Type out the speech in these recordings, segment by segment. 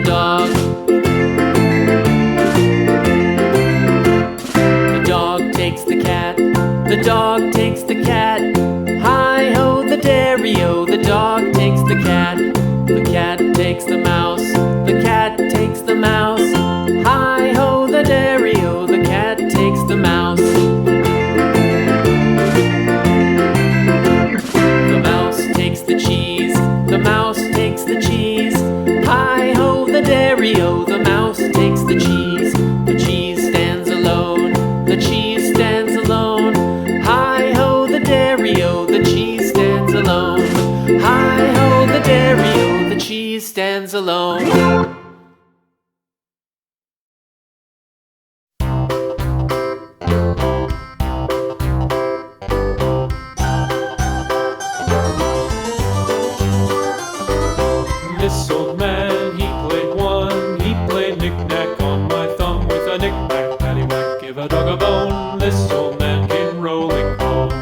dog. The dog takes the cat, the dog takes the cat. Hi-ho, the dairy-o, the dog takes the cat. The cat takes the mouse, the cat takes the mouse. Hi-ho, the dairy-o, the cat takes the mouse. The mouse takes the cheese, the mouse takes the cheese. Hi-ho, the dairy-o, the mouse takes the cheese. The cheese stands alone, the cheese stands alone. Hi-ho, the dairy-o, the cheese stands alone. Hi-ho, the dairy-o, the cheese stands alone. This old man, he played one. He played knick-knack on my thumb with a knick-knack, paddywhack, give a dog a bone. This old man came rolling home.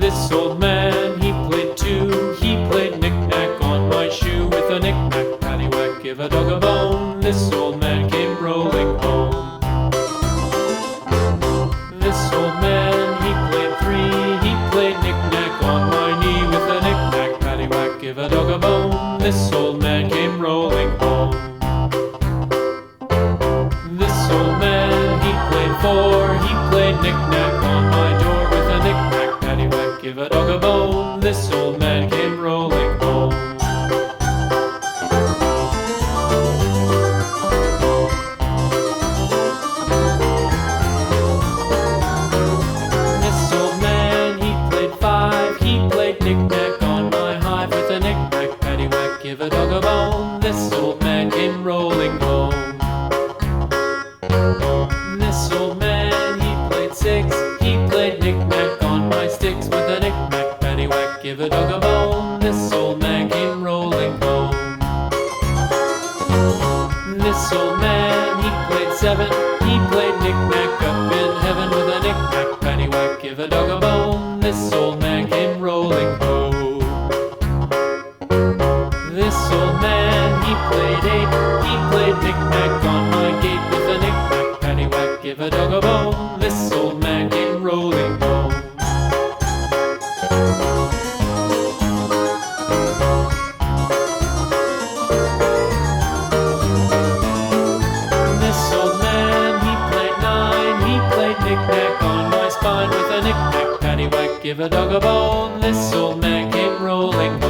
This old man, he played two. He played knick-knack on my shoe with a knick-knack, paddywhack, give a dog a bone. This old man came rolling home. This old man, he played three. He played knick-knack on my knee with a knick-knack, paddywhack, give a dog a bone. This old man came rolling home. This old man, he played four. He played knick-knack on my door with a knick-knack, paddywhack, give a dog a bone. This old man came rolling home. This old man, he played five. He played knick-knack on my hive with a knick-knack, paddywhack, give a dog a bone. This old man came rolling home. This old man, he played six. He played knick-knack on my sticks with a knick-knack, paddywhack, give a dog a bone. This old man came rolling home. This old man, he played seven. He played knick-knack up in heaven with a knick-knack, paddywhack, give a dog a bone. This old man came rolling home. This old man, he played eight. He played knick-knack on my gate with a knick-knack, paddywhack, give a dog a bone. This old man came rolling home. This old man, he played nine. He played knick-knack on my spine with a knick-knack, paddywhack, give a dog a bone. This old man came rolling home.